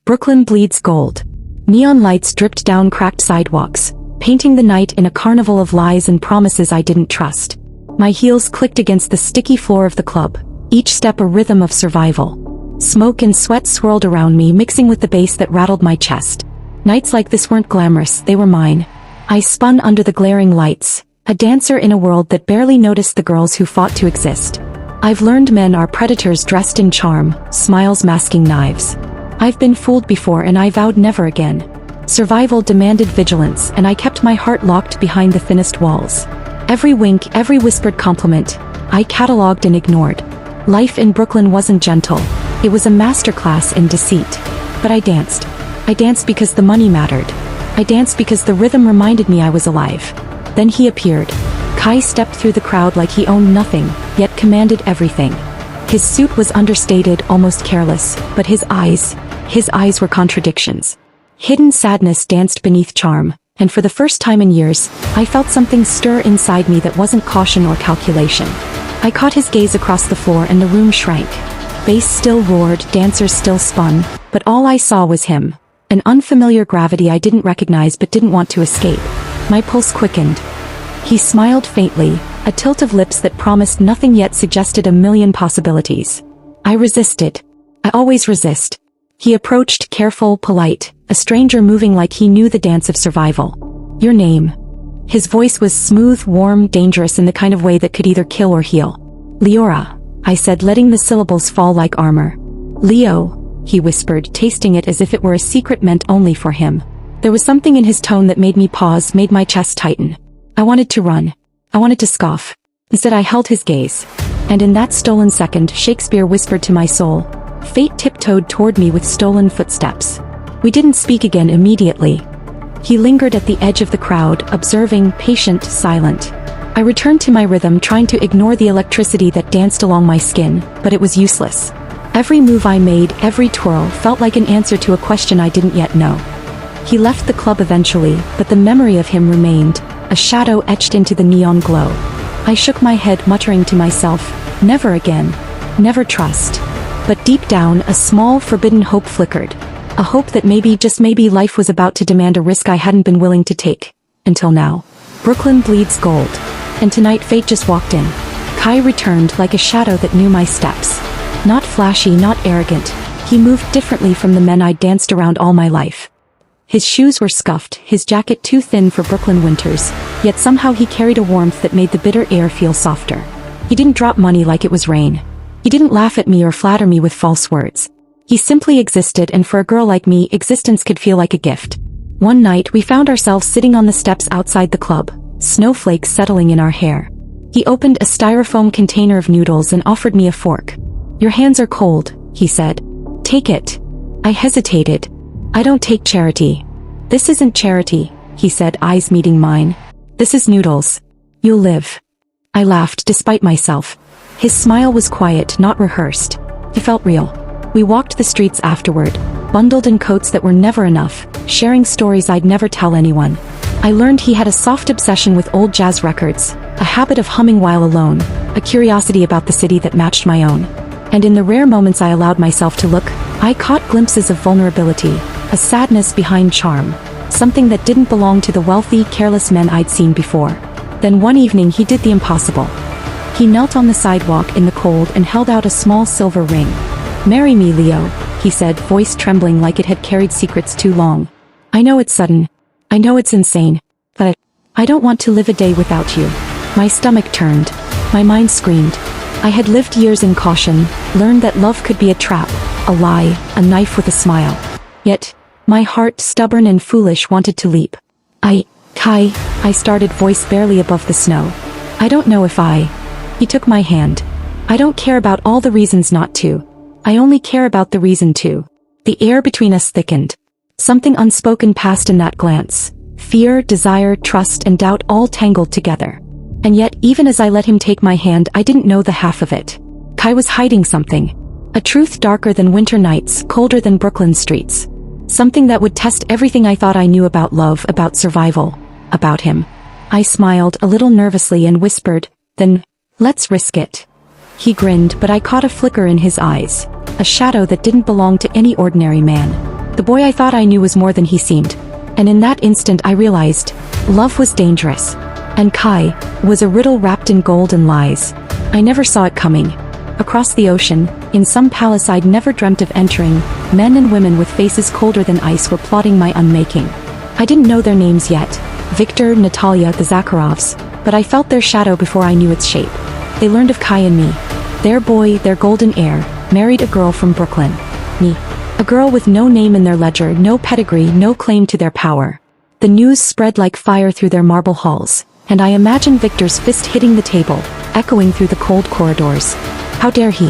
Brooklyn bleeds gold. Neon lights dripped down cracked sidewalks, painting the night in a carnival of lies and promises I didn't trust. My heels clicked against the sticky floor of the club, each step a rhythm of survival. Smoke and sweat swirled around me, mixing with the bass that rattled my chest. Nights like this weren't glamorous, they were mine. I spun under the glaring lights, a dancer in a world that barely noticed the girls who fought to exist. I've learned men are predators dressed in charm, smiles masking knives. I've been fooled before and I vowed never again. Survival demanded vigilance and I kept my heart locked behind the thinnest walls. Every wink, every whispered compliment, I catalogued and ignored. Life in Brooklyn wasn't gentle. It was a masterclass in deceit. But I danced. I danced because the money mattered. I danced because the rhythm reminded me I was alive. Then he appeared. Kai stepped through the crowd like he owned nothing, yet commanded everything. His suit was understated, almost careless, but his eyes were contradictions. Hidden sadness danced beneath charm, and for the first time in years, I felt something stir inside me that wasn't caution or calculation. I caught his gaze across the floor and the room shrank. Bass still roared, dancers still spun, but all I saw was him. An unfamiliar gravity I didn't recognize but didn't want to escape. My pulse quickened. He smiled faintly, a tilt of lips that promised nothing yet suggested a million possibilities. I resisted. I always resist. He approached, careful, polite, a stranger moving like he knew the dance of survival. Your name. His voice was smooth, warm, dangerous in the kind of way that could either kill or heal. Leora, I said, letting the syllables fall like armor. Leo, he whispered, tasting it as if it were a secret meant only for him. There was something in his tone that made me pause, made my chest tighten. I wanted to run. I wanted to scoff. Instead I held his gaze. And in that stolen second, Shakespeare whispered to my soul. Fate tiptoed toward me with stolen footsteps. We didn't speak again immediately. He lingered at the edge of the crowd, observing, patient, silent. I returned to my rhythm, trying to ignore the electricity that danced along my skin, but it was useless. Every move I made, every twirl, felt like an answer to a question I didn't yet know. He left the club eventually, but the memory of him remained, a shadow etched into the neon glow. I shook my head, muttering to myself, never again, never trust. But deep down, a small, forbidden hope flickered. A hope that maybe, just maybe, life was about to demand a risk I hadn't been willing to take. Until now. Brooklyn bleeds gold. And tonight fate just walked in. Kai returned like a shadow that knew my steps. Not flashy, not arrogant. He moved differently from the men I'd danced around all my life. His shoes were scuffed, his jacket too thin for Brooklyn winters, yet somehow he carried a warmth that made the bitter air feel softer. He didn't drop money like it was rain. He didn't laugh at me or flatter me with false words. He simply existed, and for a girl like me, existence could feel like a gift. One night, we found ourselves sitting on the steps outside the club, snowflakes settling in our hair. He opened a styrofoam container of noodles and offered me a fork. Your hands are cold, he said. Take it. I hesitated. I don't take charity. This isn't charity, he said, eyes meeting mine. This is noodles. You'll live. I laughed despite myself. His smile was quiet, not rehearsed. It felt real. We walked the streets afterward, bundled in coats that were never enough, sharing stories I'd never tell anyone. I learned he had a soft obsession with old jazz records, a habit of humming while alone, a curiosity about the city that matched my own. And in the rare moments I allowed myself to look, I caught glimpses of vulnerability, a sadness behind charm, something that didn't belong to the wealthy, careless men I'd seen before. Then one evening he did the impossible. He knelt on the sidewalk in the cold and held out a small silver ring. Marry me, Leo, he said, voice trembling like it had carried secrets too long. I know it's sudden. I know it's insane. But I don't want to live a day without you. My stomach turned. My mind screamed. I had lived years in caution, learned that love could be a trap, a lie, a knife with a smile. Yet, my heart, stubborn and foolish, wanted to leap. Kai, I started, voice barely above the snow. I don't know if He took my hand. I don't care about all the reasons not to. I only care about the reason to. The air between us thickened. Something unspoken passed in that glance. Fear, desire, trust, and doubt all tangled together. And yet, even as I let him take my hand, I didn't know the half of it. Kai was hiding something. A truth darker than winter nights, colder than Brooklyn streets. Something that would test everything I thought I knew about love, about survival, about him. I smiled a little nervously and whispered, "Then, let's risk it." He grinned, but I caught a flicker in his eyes. A shadow that didn't belong to any ordinary man. The boy I thought I knew was more than he seemed. And in that instant I realized, love was dangerous. And Kai was a riddle wrapped in gold and lies. I never saw it coming. Across the ocean, in some palace I'd never dreamt of entering, men and women with faces colder than ice were plotting my unmaking. I didn't know their names yet, Victor, Natalia, the Zakharovs, but I felt their shadow before I knew its shape. They learned of Kai and me. Their boy, their golden heir, married a girl from Brooklyn. Me. A girl with no name in their ledger, no pedigree, no claim to their power. The news spread like fire through their marble halls, and I imagine Victor's fist hitting the table, echoing through the cold corridors. How dare he?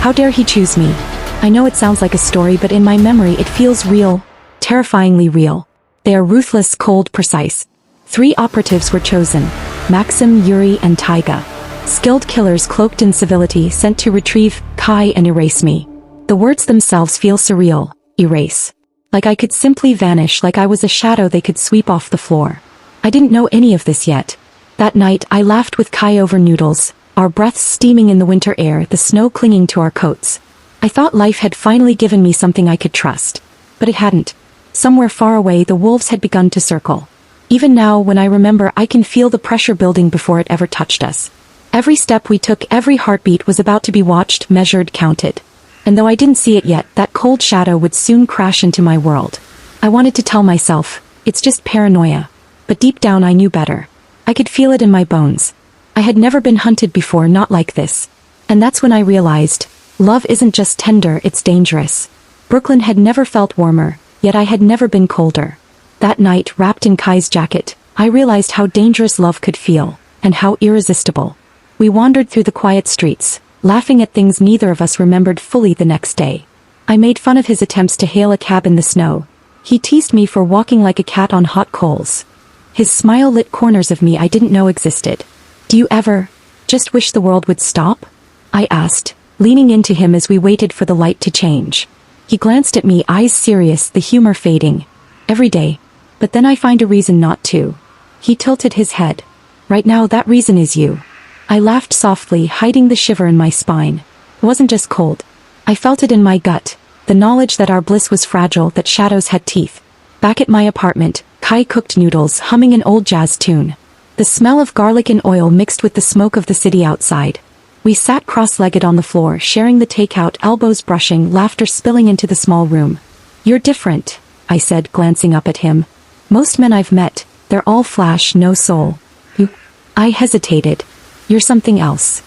How dare he choose me? I know it sounds like a story, but in my memory it feels real, terrifyingly real. They are ruthless, cold, precise. 3 operatives were chosen: Maxim, Yuri, and Taiga. Skilled killers cloaked in civility sent to retrieve Kai and erase me. The words themselves feel surreal. Erase. Like I could simply vanish, like I was a shadow they could sweep off the floor. I didn't know any of this yet. That night I laughed with Kai over noodles, our breaths steaming in the winter air, the snow clinging to our coats. I thought life had finally given me something I could trust. But it hadn't. Somewhere far away the wolves had begun to circle. Even now, when I remember, I can feel the pressure building before it ever touched us. Every step we took, every heartbeat was about to be watched, measured, counted. And though I didn't see it yet, that cold shadow would soon crash into my world. I wanted to tell myself, it's just paranoia. But deep down I knew better. I could feel it in my bones. I had never been hunted before, not like this. And that's when I realized, love isn't just tender, it's dangerous. Brooklyn had never felt warmer, yet I had never been colder. That night, wrapped in Kai's jacket, I realized how dangerous love could feel, and how irresistible. We wandered through the quiet streets, laughing at things neither of us remembered fully the next day. I made fun of his attempts to hail a cab in the snow. He teased me for walking like a cat on hot coals. His smile lit corners of me I didn't know existed. Do you ever just wish the world would stop? I asked, leaning into him as we waited for the light to change. He glanced at me, eyes serious, the humor fading. Every day. But then I find a reason not to. He tilted his head. Right now that reason is you. I laughed softly, hiding the shiver in my spine. It wasn't just cold. I felt it in my gut, the knowledge that our bliss was fragile, that shadows had teeth. Back at my apartment, Kai cooked noodles, humming an old jazz tune. The smell of garlic and oil mixed with the smoke of the city outside. We sat cross-legged on the floor, sharing the takeout, elbows brushing, laughter spilling into the small room. You're different, I said, glancing up at him. Most men I've met, they're all flash, no soul. You? I hesitated. You're something else.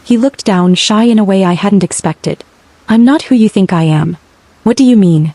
He looked down, shy in a way I hadn't expected. I'm not who you think I am. What do you mean?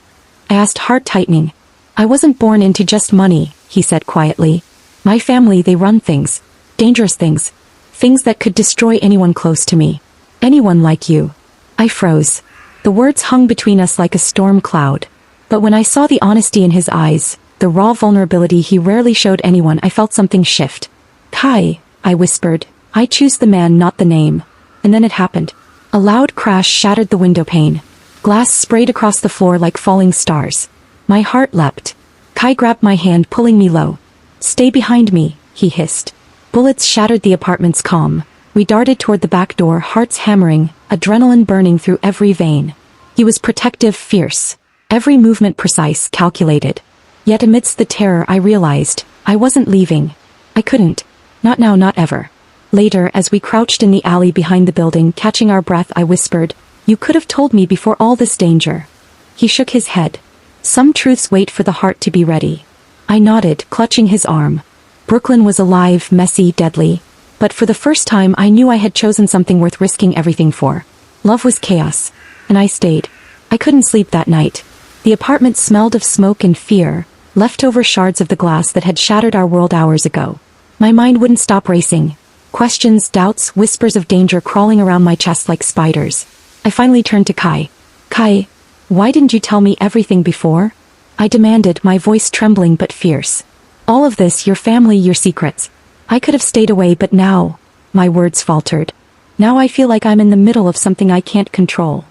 I asked, heart tightening. I wasn't born into just money, he said quietly. My family, they run things. Dangerous things. Things that could destroy anyone close to me. Anyone like you. I froze. The words hung between us like a storm cloud. But when I saw the honesty in his eyes, the raw vulnerability he rarely showed anyone, I felt something shift. Kai, I whispered, I choose the man, not the name. And then it happened. A loud crash shattered the window pane. Glass sprayed across the floor like falling stars. My heart leapt. Kai grabbed my hand, pulling me low. Stay behind me, he hissed. Bullets shattered the apartment's calm. We darted toward the back door, hearts hammering, adrenaline burning through every vein. He was protective, fierce. Every movement precise, calculated. Yet amidst the terror I realized, I wasn't leaving. I couldn't. Not now, not ever. Later, as we crouched in the alley behind the building, catching our breath, I whispered, you could have told me before all this danger. He shook his head. Some truths wait for the heart to be ready. I nodded, clutching his arm. Brooklyn was alive, messy, deadly. But for the first time I knew I had chosen something worth risking everything for. Love was chaos. And I stayed. I couldn't sleep that night. The apartment smelled of smoke and fear, leftover shards of the glass that had shattered our world hours ago. My mind wouldn't stop racing. Questions, doubts, whispers of danger crawling around my chest like spiders. I finally turned to Kai. Kai, why didn't you tell me everything before? I demanded, my voice trembling but fierce. All of this, your family, your secrets. I could have stayed away, but now, my words faltered. Now I feel like I'm in the middle of something I can't control.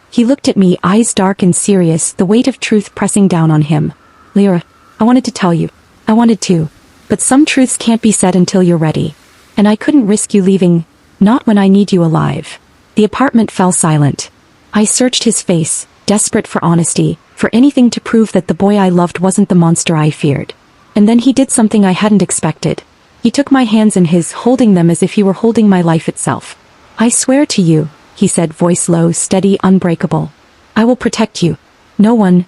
He looked at me, eyes dark and serious, the weight of truth pressing down on him. Lyra, I wanted to tell you. I wanted to. But some truths can't be said until you're ready. And I couldn't risk you leaving, not when I need you alive. The apartment fell silent. I searched his face, desperate for honesty, for anything to prove that the boy I loved wasn't the monster I feared. And then he did something I hadn't expected. He took my hands in his, holding them as if he were holding my life itself. "I swear to you," he said, voice low, steady, unbreakable. "I will protect you. No one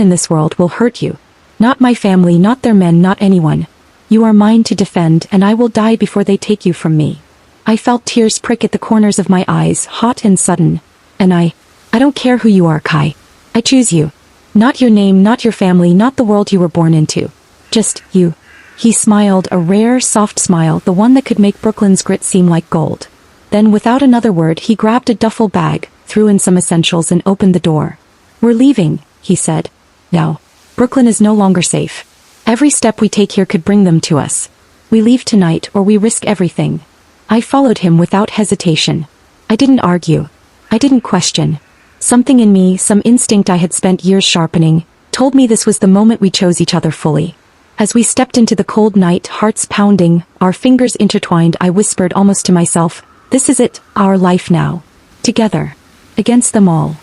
in this world will hurt you. Not my family, not their men, not anyone. You are mine to defend, and I will die before they take you from me." I felt tears prick at the corners of my eyes, hot and sudden. "And I don't care who you are, Kai. I choose you. Not your name, not your family, not the world you were born into. Just you." He smiled, a rare, soft smile, the one that could make Brooklyn's grit seem like gold. Then without another word he grabbed a duffel bag, threw in some essentials and opened the door. "We're leaving," he said. "Now. Brooklyn is no longer safe. Every step we take here could bring them to us. We leave tonight or we risk everything." I followed him without hesitation. I didn't argue. I didn't question. Something in me, some instinct I had spent years sharpening, told me this was the moment we chose each other fully. As we stepped into the cold night, hearts pounding, our fingers intertwined, I whispered almost to myself, "This is it, our life now. Together. Against them all."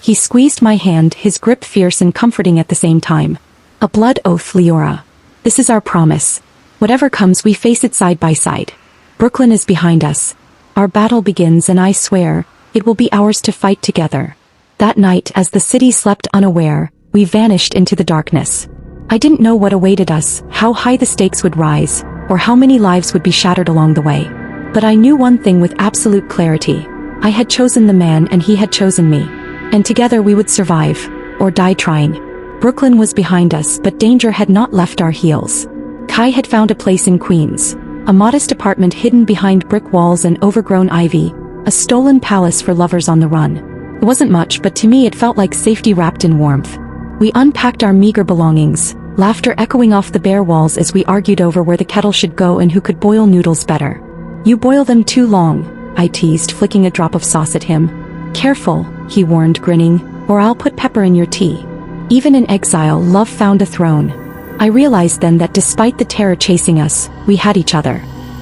He squeezed my hand, his grip fierce and comforting at the same time. "A blood oath, Leora. This is our promise. Whatever comes, we face it side by side. Brooklyn is behind us. Our battle begins, and I swear, it will be ours to fight together." That night, as the city slept unaware, we vanished into the darkness. I didn't know what awaited us, how high the stakes would rise, or how many lives would be shattered along the way. But I knew one thing with absolute clarity. I had chosen the man and he had chosen me. And together we would survive, or die trying. Brooklyn was behind us, but danger had not left our heels. Kai had found a place in Queens, a modest apartment hidden behind brick walls and overgrown ivy, a stolen palace for lovers on the run. It wasn't much, but to me it felt like safety wrapped in warmth. We unpacked our meager belongings, laughter echoing off the bare walls as we argued over where the kettle should go and who could boil noodles better. "You boil them too long," I teased, flicking a drop of sauce at him. "Careful," he warned, grinning, "or I'll put pepper in your tea." Even in exile, love found a throne. I realized then that despite the terror chasing us, we had each other.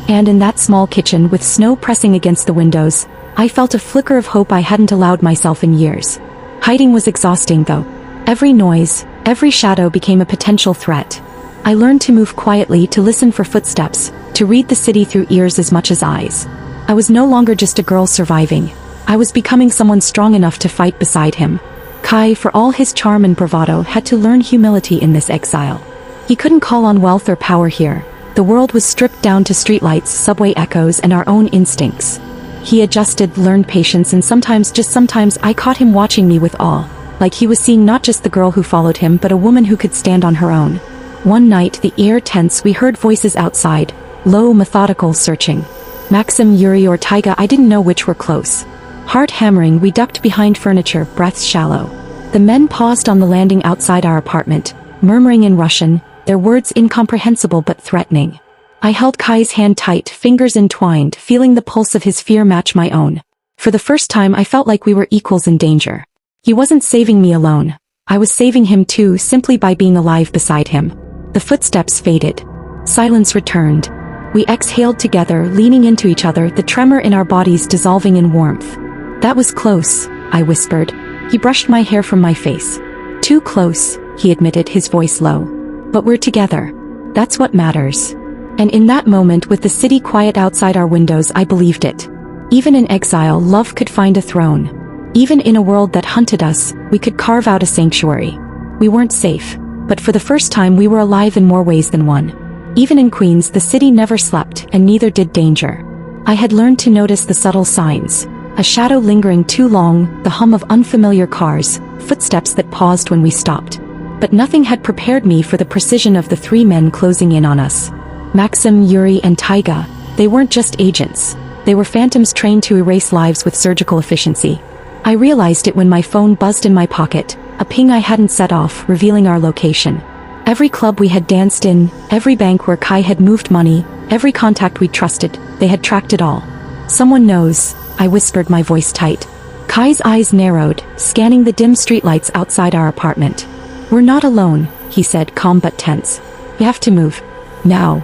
And in that small kitchen, with snow pressing against the windows, I felt a flicker of hope I hadn't allowed myself in years. Hiding was exhausting, though. Every noise, every shadow became a potential threat. I learned to move quietly, to listen for footsteps, to read the city through ears as much as eyes. I was no longer just a girl surviving. I was becoming someone strong enough to fight beside him. Kai, for all his charm and bravado, had to learn humility in this exile. He couldn't call on wealth or power here. The world was stripped down to streetlights, subway echoes, and our own instincts. He adjusted, learned patience, and sometimes, just sometimes, I caught him watching me with awe, like he was seeing not just the girl who followed him, but a woman who could stand on her own. One night, the air tense, we heard voices outside, low, methodical, searching. Maxim, Yuri, or Taiga, I didn't know which were close. Heart hammering, we ducked behind furniture, breaths shallow. The men paused on the landing outside our apartment, murmuring in Russian, their words incomprehensible but threatening. I held Kai's hand tight, fingers entwined, feeling the pulse of his fear match my own. For the first time, I felt like we were equals in danger. He wasn't saving me alone. I was saving him too, simply by being alive beside him. The footsteps faded. Silence returned. We exhaled together, leaning into each other, the tremor in our bodies dissolving in warmth. "That was close," I whispered. He brushed my hair from my face. "Too close," he admitted, his voice low. "But we're together. That's what matters." And in that moment, with the city quiet outside our windows, I believed it. Even in exile, love could find a throne. Even in a world that hunted us, we could carve out a sanctuary. We weren't safe, but for the first time we were alive in more ways than one. Even in Queens, the city never slept, and neither did danger. I had learned to notice the subtle signs. A shadow lingering too long, the hum of unfamiliar cars, footsteps that paused when we stopped. But nothing had prepared me for the precision of the three men closing in on us. Maxim, Yuri, and Taiga, they weren't just agents. They were phantoms trained to erase lives with surgical efficiency. I realized it when my phone buzzed in my pocket, a ping I hadn't set off, revealing our location. Every club we had danced in, every bank where Kai had moved money, every contact we trusted, they had tracked it all. "Someone knows," I whispered, my voice tight. Kai's eyes narrowed, scanning the dim streetlights outside our apartment. "We're not alone," he said, calm but tense. "We have to move. Now."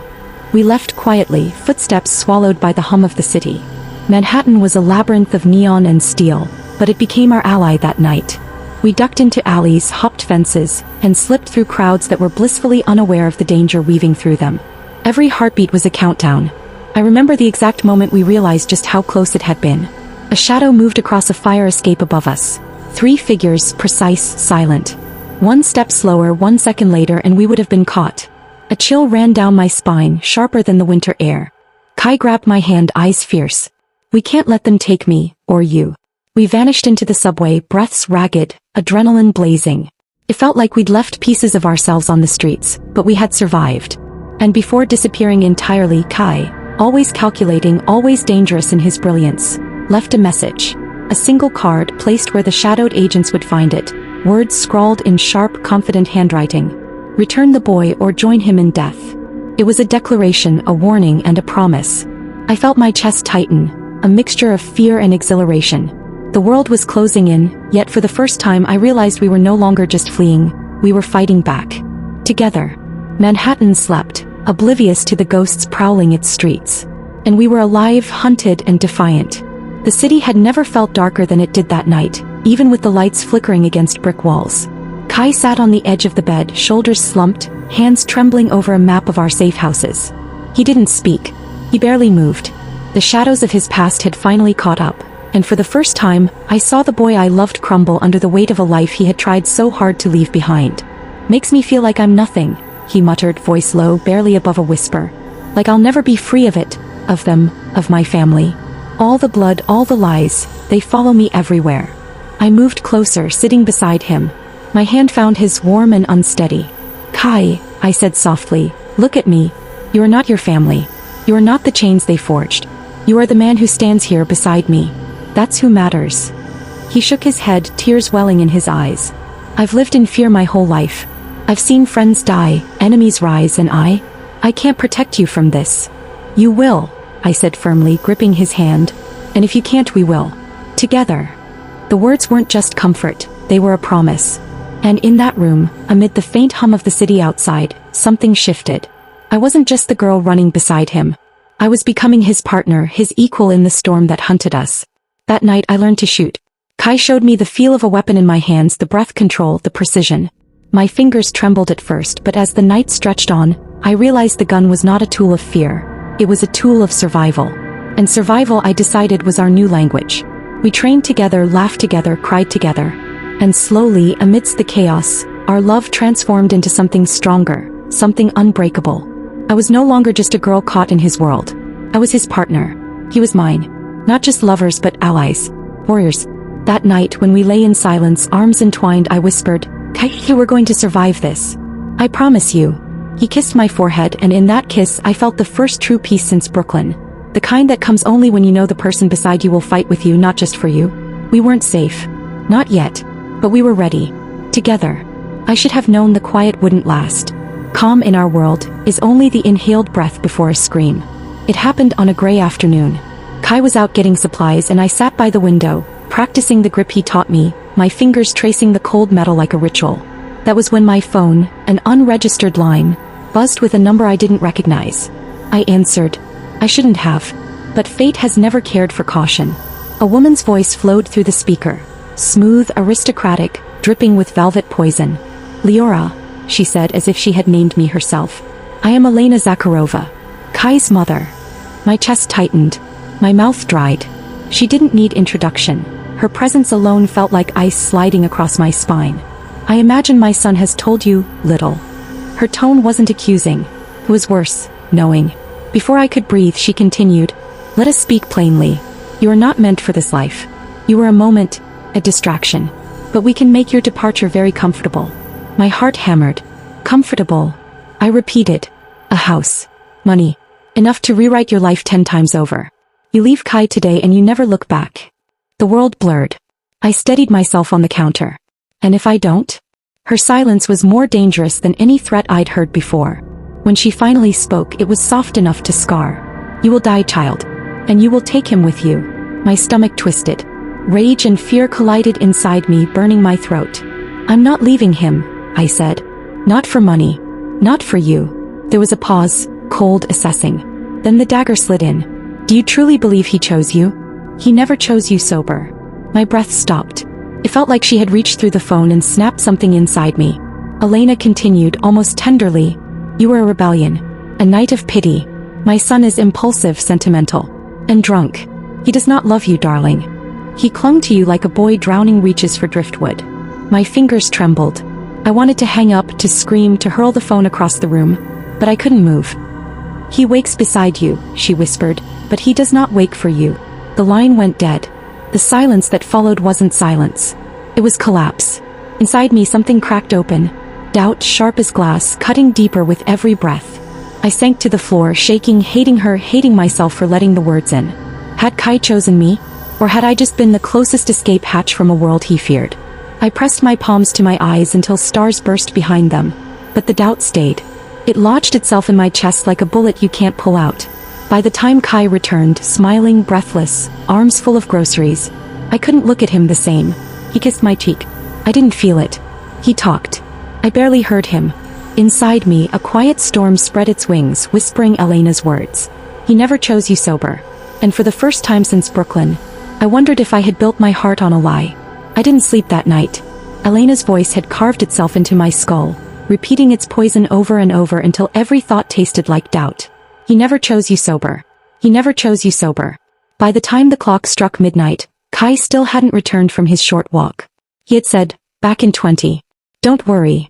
We left quietly, footsteps swallowed by the hum of the city. Manhattan was a labyrinth of neon and steel, but it became our ally that night. We ducked into alleys, hopped fences, and slipped through crowds that were blissfully unaware of the danger weaving through them. Every heartbeat was a countdown. I remember the exact moment we realized just how close it had been. A shadow moved across a fire escape above us. 3 figures, precise, silent. One step slower, 1 second later, and we would have been caught. A chill ran down my spine, sharper than the winter air. Kai grabbed my hand, eyes fierce. "We can't let them take me, or you." We vanished into the subway, breaths ragged, adrenaline blazing. It felt like we'd left pieces of ourselves on the streets, but we had survived. And before disappearing entirely, Kai, always calculating, always dangerous in his brilliance, left a message. A single card placed where the shadowed agents would find it, words scrawled in sharp, confident handwriting. "Return the boy or join him in death." It was a declaration, a warning, and a promise. I felt my chest tighten, a mixture of fear and exhilaration. The world was closing in, yet for the first time I realized we were no longer just fleeing, we were fighting back. Together. Manhattan slept, oblivious to the ghosts prowling its streets. And we were alive, hunted, and defiant. The city had never felt darker than it did that night, even with the lights flickering against brick walls. Kai sat on the edge of the bed, shoulders slumped, hands trembling over a map of our safe houses. He didn't speak. He barely moved. The shadows of his past had finally caught up. And for the first time, I saw the boy I loved crumble under the weight of a life he had tried so hard to leave behind. "Makes me feel like I'm nothing," he muttered, voice low, barely above a whisper. "Like I'll never be free of it, of them, of my family. All the blood, all the lies, they follow me everywhere." I moved closer, sitting beside him. My hand found his, warm and unsteady. "Kai," I said softly, "look at me. You are not your family. You are not the chains they forged. You are the man who stands here beside me. That's who matters." He shook his head, tears welling in his eyes. "I've lived in fear my whole life. I've seen friends die, enemies rise, and I can't protect you from this." "You will," I said firmly, gripping his hand. "And if you can't, we will. Together." The words weren't just comfort, they were a promise. And in that room, amid the faint hum of the city outside, something shifted. I wasn't just the girl running beside him. I was becoming his partner, his equal in the storm that hunted us. That night I learned to shoot. Kai showed me the feel of a weapon in my hands, the breath control, the precision. My fingers trembled at first, but as the night stretched on, I realized the gun was not a tool of fear. It was a tool of survival. And survival, I decided, was our new language. We trained together, laughed together, cried together. And slowly, amidst the chaos, our love transformed into something stronger, something unbreakable. I was no longer just a girl caught in his world. I was his partner. He was mine. Not just lovers but allies. Warriors. That night, when we lay in silence, arms entwined, I whispered, "Kai, we're going to survive this. I promise you." He kissed my forehead, and in that kiss I felt the first true peace since Brooklyn. The kind that comes only when you know the person beside you will fight with you, not just for you. We weren't safe. Not yet. But we were ready. Together. I should have known the quiet wouldn't last. Calm in our world is only the inhaled breath before a scream. It happened on a gray afternoon. Kai was out getting supplies and I sat by the window, practicing the grip he taught me, my fingers tracing the cold metal like a ritual. That was when my phone, an unregistered line, buzzed with a number I didn't recognize. I answered. I shouldn't have. But fate has never cared for caution. A woman's voice flowed through the speaker. Smooth, aristocratic, dripping with velvet poison. "Leora," she said as if she had named me herself. "I am Elena Zakharova, Kai's mother." My chest tightened. My mouth dried. She didn't need introduction. Her presence alone felt like ice sliding across my spine. "I imagine my son has told you, little." Her tone wasn't accusing. It was worse, knowing. Before I could breathe, she continued, "Let us speak plainly. You are not meant for this life. You were a moment, a distraction. But we can make your departure very comfortable." My heart hammered. Comfortable. I repeated. "A house. Money. Enough to rewrite your life 10 times over. You leave Kai today and you never look back." The world blurred. I steadied myself on the counter. "And if I don't?" Her silence was more dangerous than any threat I'd heard before. When she finally spoke, it was soft enough to scar. "You will die, child. And you will take him with you." My stomach twisted. Rage and fear collided inside me, burning my throat. "I'm not leaving him," I said. "Not for money. Not for you." There was a pause, cold, assessing. Then the dagger slid in. "Do you truly believe he chose you? He never chose you sober." My breath stopped. It felt like she had reached through the phone and snapped something inside me. Elena continued, almost tenderly. You were a rebellion. A night of pity. My son is impulsive, sentimental. And drunk. He does not love you, darling. He clung to you like a boy drowning reaches for driftwood. My fingers trembled. I wanted to hang up, to scream, to hurl the phone across the room, but I couldn't move. He wakes beside you, she whispered, but he does not wake for you. The line went dead. The silence that followed wasn't silence. It was collapse. Inside me something cracked open. Doubt, sharp as glass, cutting deeper with every breath. I sank to the floor, shaking, hating her, hating myself for letting the words in. Had Kai chosen me? Or had I just been the closest escape hatch from a world he feared? I pressed my palms to my eyes until stars burst behind them. But the doubt stayed. It lodged itself in my chest like a bullet you can't pull out. By the time Kai returned, smiling, breathless, arms full of groceries, I couldn't look at him the same. He kissed my cheek. I didn't feel it. He talked. I barely heard him. Inside me, a quiet storm spread its wings, whispering Elena's words. He never chose you sober. And for the first time since Brooklyn, I wondered if I had built my heart on a lie. I didn't sleep that night. Elena's voice had carved itself into my skull, repeating its poison over and over until every thought tasted like doubt. He never chose you sober. He never chose you sober. By the time the clock struck midnight, Kai still hadn't returned from his short walk. He had said, back in 20. Don't worry.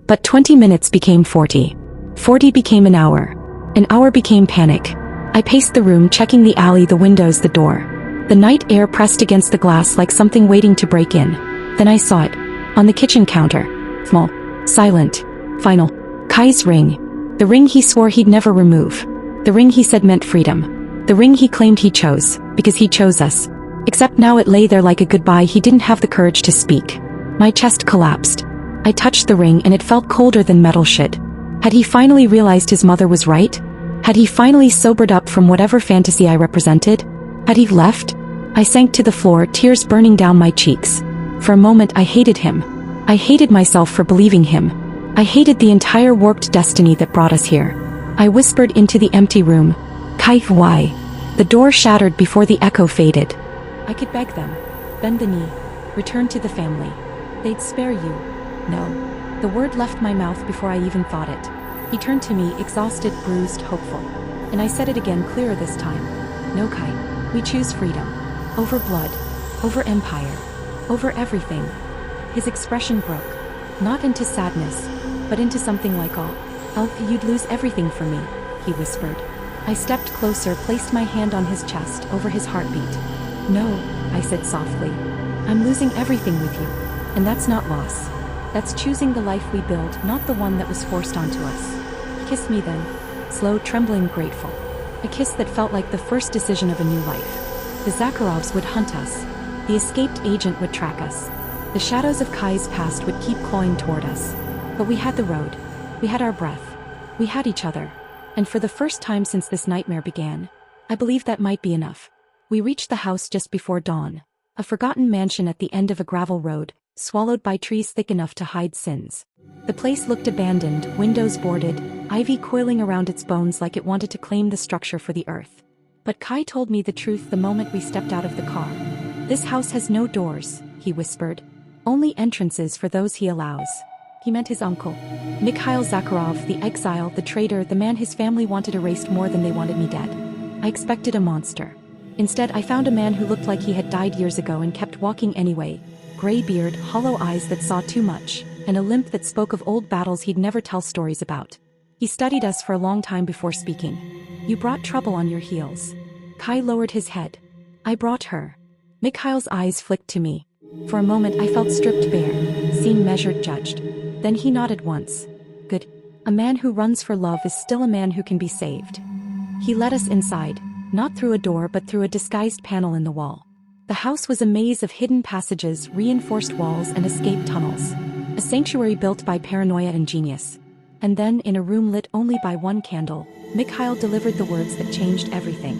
But 20 minutes became 40. 40 became an hour. An hour became panic. I paced the room, checking the alley, the windows, the door. The night air pressed against the glass like something waiting to break in. Then I saw it. On the kitchen counter. Small. Silent. Final. Kai's ring. The ring he swore he'd never remove. The ring he said meant freedom. The ring he claimed he chose, because he chose us. Except now it lay there like a goodbye he didn't have the courage to speak. My chest collapsed. I touched the ring and it felt colder than metal should. Had he finally realized his mother was right? Had he finally sobered up from whatever fantasy I represented? Had he left? I sank to the floor, tears burning down my cheeks. For a moment I hated him. I hated myself for believing him. I hated the entire warped destiny that brought us here. I whispered into the empty room. Kai, why? The door shattered before the echo faded. I could beg them. Bend the knee. Return to the family. They'd spare you. No. The word left my mouth before I even thought it. He turned to me, exhausted, bruised, hopeful. And I said it again, clearer this time. No, Kai. We choose freedom. Over blood. Over empire. Over everything. His expression broke. Not into sadness, but into something like awe. You'd lose everything for me, he whispered. I stepped closer, placed my hand on his chest, over his heartbeat. No, I said softly. I'm losing everything with you. And that's not loss. That's choosing the life we build, not the one that was forced onto us. He kissed me then, slow, trembling, grateful. A kiss that felt like the first decision of a new life. The Zakharovs would hunt us. The escaped agent would track us. The shadows of Kai's past would keep clawing toward us. But we had the road. We had our breath. We had each other. And for the first time since this nightmare began, I believed that might be enough. We reached the house just before dawn. A forgotten mansion at the end of a gravel road, swallowed by trees thick enough to hide sins. The place looked abandoned, windows boarded, ivy coiling around its bones like it wanted to claim the structure for the earth. But Kai told me the truth the moment we stepped out of the car. This house has no doors, he whispered. Only entrances for those he allows. He meant his uncle, Mikhail Zakharov, the exile, the traitor, the man his family wanted erased more than they wanted me dead. I expected a monster. Instead, I found a man who looked like he had died years ago and kept walking anyway. Gray beard, hollow eyes that saw too much, and a limp that spoke of old battles he'd never tell stories about. He studied us for a long time before speaking. You brought trouble on your heels. Kai lowered his head. I brought her. Mikhail's eyes flicked to me. For a moment I felt stripped bare, seen, measured, judged. Then he nodded once. Good. A man who runs for love is still a man who can be saved. He led us inside, not through a door but through a disguised panel in the wall. The house was a maze of hidden passages, reinforced walls, and escape tunnels. A sanctuary built by paranoia and genius. And then, in a room lit only by one candle, Mikhail delivered the words that changed everything.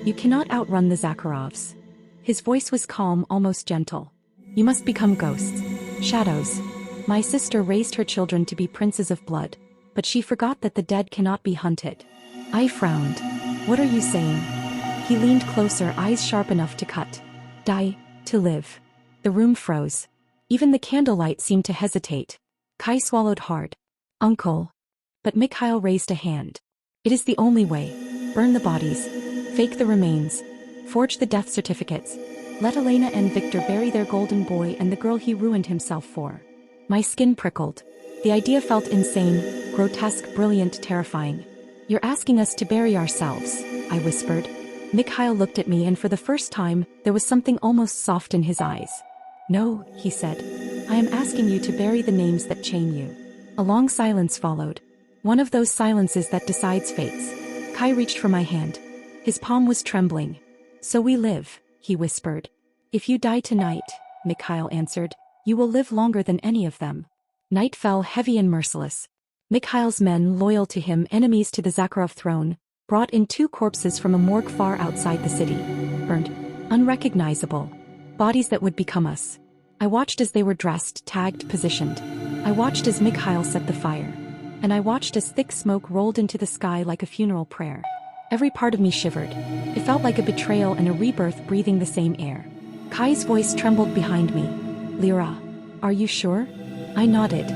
You cannot outrun the Zakharovs. His voice was calm, almost gentle. You must become ghosts. Shadows. My sister raised her children to be princes of blood, but she forgot that the dead cannot be hunted. I frowned. What are you saying? He leaned closer, eyes sharp enough to cut. Die, to live. The room froze. Even the candlelight seemed to hesitate. Kai swallowed hard. Uncle. But Mikhail raised a hand. It is the only way. Burn the bodies. Fake the remains. Forge the death certificates. Let Elena and Victor bury their golden boy and the girl he ruined himself for. My skin prickled. The idea felt insane, grotesque, brilliant, terrifying. You're asking us to bury ourselves, I whispered. Mikhail looked at me and for the first time, there was something almost soft in his eyes. No, he said. I am asking you to bury the names that chain you. A long silence followed. One of those silences that decides fates. Kai reached for my hand. His palm was trembling. So we live, he whispered. If you die tonight, Mikhail answered, you will live longer than any of them. Night fell heavy and merciless. Mikhail's men, loyal to him, enemies to the Zakharov throne, brought in 2 corpses from a morgue far outside the city. Burnt, unrecognizable. Bodies that would become us. I watched as they were dressed, tagged, positioned. I watched as Mikhail set the fire. And I watched as thick smoke rolled into the sky like a funeral prayer. Every part of me shivered. It felt like a betrayal and a rebirth breathing the same air. Kai's voice trembled behind me. Lyra, are you sure? I nodded,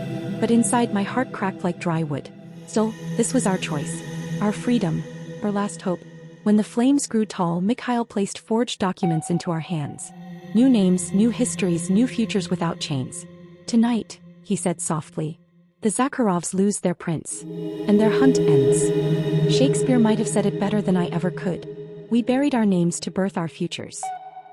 but inside my heart cracked like dry wood. So, this was our choice. Our freedom, our last hope. When the flames grew tall, Mikhail placed forged documents into our hands. New names, new histories, new futures without chains. Tonight, he said softly, the Zakharovs lose their prince. And their hunt ends. Shakespeare might have said it better than I ever could. We buried our names to birth our futures.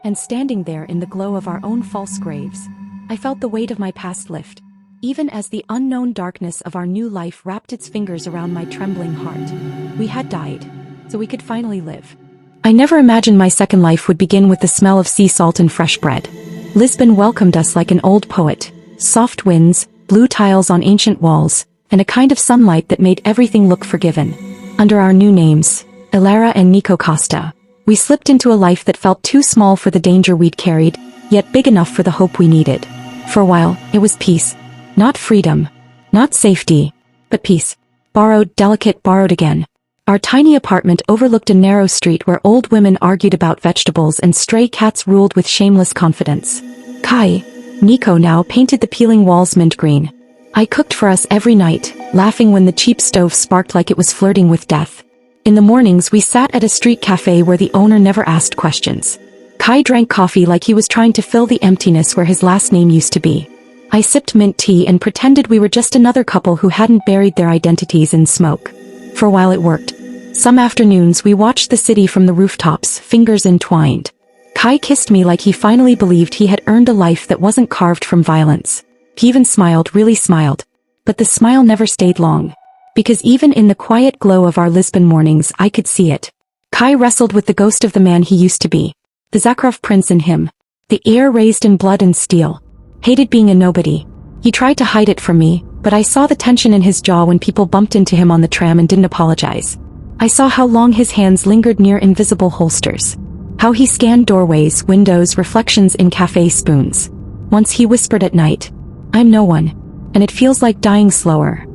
And standing there in the glow of our own false graves, I felt the weight of my past lift. Even as the unknown darkness of our new life wrapped its fingers around my trembling heart. We had died, so we could finally live. I never imagined my second life would begin with the smell of sea salt and fresh bread. Lisbon welcomed us like an old poet. Soft winds, blue tiles on ancient walls, and a kind of sunlight that made everything look forgiven. Under our new names, Ilara and Nico Costa, we slipped into a life that felt too small for the danger we'd carried, yet big enough for the hope we needed. For a while, it was peace. Not freedom. Not safety. But peace. Borrowed, delicate, borrowed again. Our tiny apartment overlooked a narrow street where old women argued about vegetables and stray cats ruled with shameless confidence. Kai, Nico now painted the peeling walls mint green. I cooked for us every night, laughing when the cheap stove sparked like it was flirting with death. In the mornings we sat at a street cafe where the owner never asked questions. Kai drank coffee like he was trying to fill the emptiness where his last name used to be. I sipped mint tea and pretended we were just another couple who hadn't buried their identities in smoke. For a while it worked. Some afternoons we watched the city from the rooftops, fingers entwined. Kai kissed me like he finally believed he had earned a life that wasn't carved from violence. He even smiled, really smiled. But the smile never stayed long. Because even in the quiet glow of our Lisbon mornings I could see it. Kai wrestled with the ghost of the man he used to be. The Zakharov prince in him. The air raised in blood and steel. Hated being a nobody. He tried to hide it from me, but I saw the tension in his jaw when people bumped into him on the tram and didn't apologize. I saw how long his hands lingered near invisible holsters. How he scanned doorways, windows, reflections in cafe spoons. Once he whispered at night, I'm no one, and it feels like dying slower.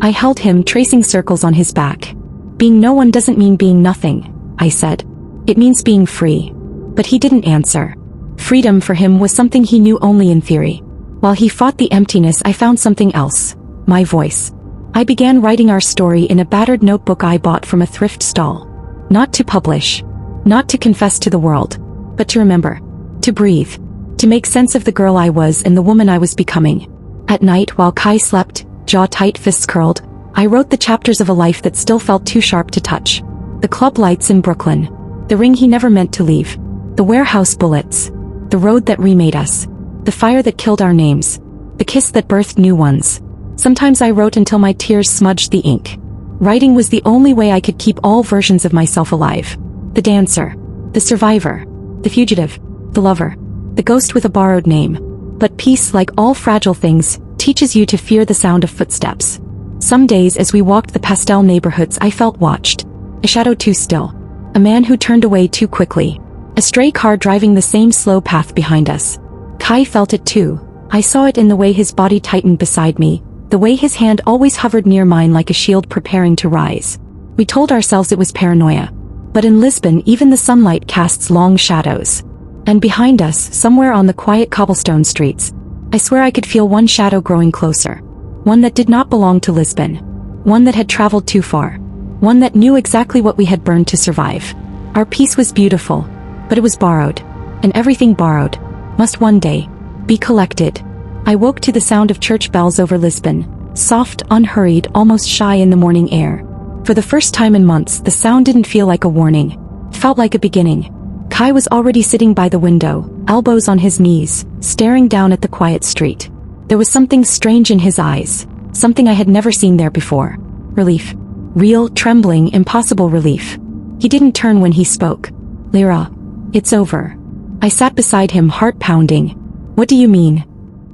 I held him, tracing circles on his back. Being no one doesn't mean being nothing, I said. It means being free. But he didn't answer. Freedom for him was something he knew only in theory. While he fought the emptiness, I found something else. My voice. I began writing our story in a battered notebook I bought from a thrift stall. Not to publish. Not to confess to the world. But to remember. To breathe. To make sense of the girl I was and the woman I was becoming. At night, while Kai slept, jaw tight, fists curled, I wrote the chapters of a life that still felt too sharp to touch. The club lights in Brooklyn. The ring he never meant to leave. The warehouse bullets. The road that remade us. The fire that killed our names. The kiss that birthed new ones. Sometimes I wrote until my tears smudged the ink. Writing was the only way I could keep all versions of myself alive. The dancer. The survivor. The fugitive. The lover. The ghost with a borrowed name. But peace, like all fragile things, teaches you to fear the sound of footsteps. Some days as we walked the pastel neighborhoods I felt watched. A shadow too still. A man who turned away too quickly. A stray car driving the same slow path behind us. Kai felt it too. I saw it in the way his body tightened beside me, the way his hand always hovered near mine like a shield preparing to rise. We told ourselves it was paranoia. But in Lisbon even the sunlight casts long shadows. And behind us, somewhere on the quiet cobblestone streets, I swear I could feel one shadow growing closer. One that did not belong to Lisbon. One that had traveled too far. One that knew exactly what we had burned to survive. Our peace was beautiful, but it was borrowed. And everything borrowed must one day be collected. I woke to the sound of church bells over Lisbon, soft, unhurried, almost shy in the morning air. For the first time in months, the sound didn't feel like a warning. It felt like a beginning. Kai was already sitting by the window, elbows on his knees, staring down at the quiet street. There was something strange in his eyes, something I had never seen there before. Relief. Real, trembling, impossible relief. He didn't turn when he spoke. Lyra, it's over. I sat beside him, heart pounding. What do you mean?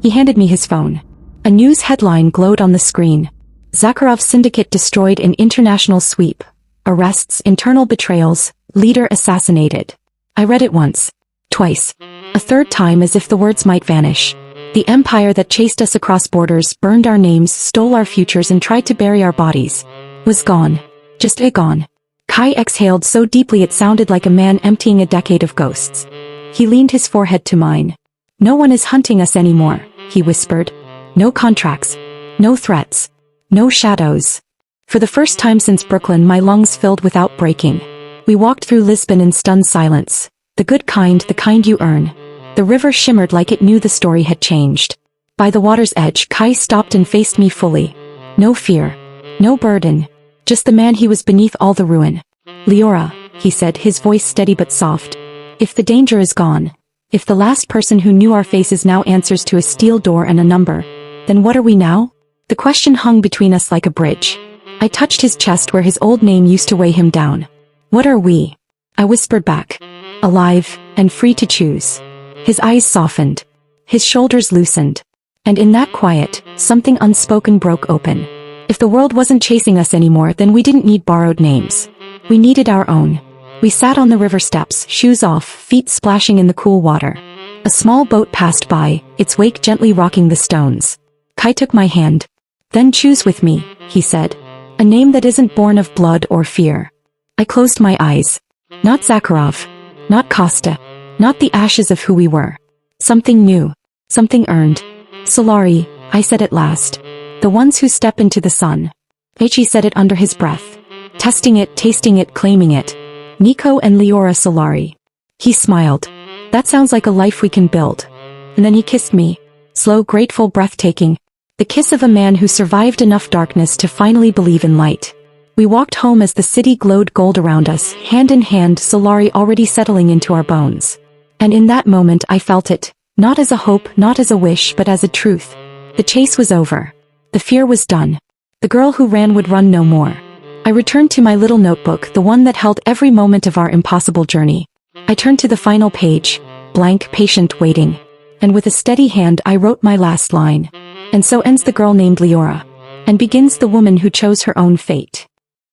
He handed me his phone. A news headline glowed on the screen. Zakharov syndicate destroyed in international sweep. Arrests, internal betrayals, leader assassinated. I read it once. Twice. A third time as if the words might vanish. The empire that chased us across borders, burned our names, stole our futures and tried to bury our bodies, was gone. Just gone. Kai exhaled so deeply it sounded like a man emptying a decade of ghosts. He leaned his forehead to mine. No one is hunting us anymore, he whispered. No contracts. No threats. No shadows. For the first time since Brooklyn, my lungs filled without breaking. We walked through Lisbon in stunned silence. The good kind, the kind you earn. The river shimmered like it knew the story had changed. By the water's edge, Kai stopped and faced me fully. No fear. No burden. Just the man he was beneath all the ruin. Leora, he said, his voice steady but soft. If the danger is gone, if the last person who knew our faces now answers to a steel door and a number, then what are we now? The question hung between us like a bridge. I touched his chest where his old name used to weigh him down. What are we? I whispered back. Alive, and free to choose. His eyes softened. His shoulders loosened. And in that quiet, something unspoken broke open. If the world wasn't chasing us anymore, then we didn't need borrowed names. We needed our own. We sat on the river steps, shoes off, feet splashing in the cool water. A small boat passed by, its wake gently rocking the stones. Kai took my hand. Then choose with me, he said. A name that isn't born of blood or fear. I closed my eyes. Not Zakharov. Not Costa. Not the ashes of who we were. Something new. Something earned. Solari, I said at last. The ones who step into the sun. Echi said it under his breath. Testing it, tasting it, claiming it. Nico and Leora Solari. He smiled. That sounds like a life we can build. And then he kissed me. Slow, grateful, breathtaking. The kiss of a man who survived enough darkness to finally believe in light. We walked home as the city glowed gold around us, hand in hand, Solari already settling into our bones. And in that moment I felt it, not as a hope, not as a wish, but as a truth. The chase was over. The fear was done. The girl who ran would run no more. I returned to my little notebook, the one that held every moment of our impossible journey. I turned to the final page, blank, patient, waiting. And with a steady hand I wrote my last line. And so ends the girl named Leora. And begins the woman who chose her own fate.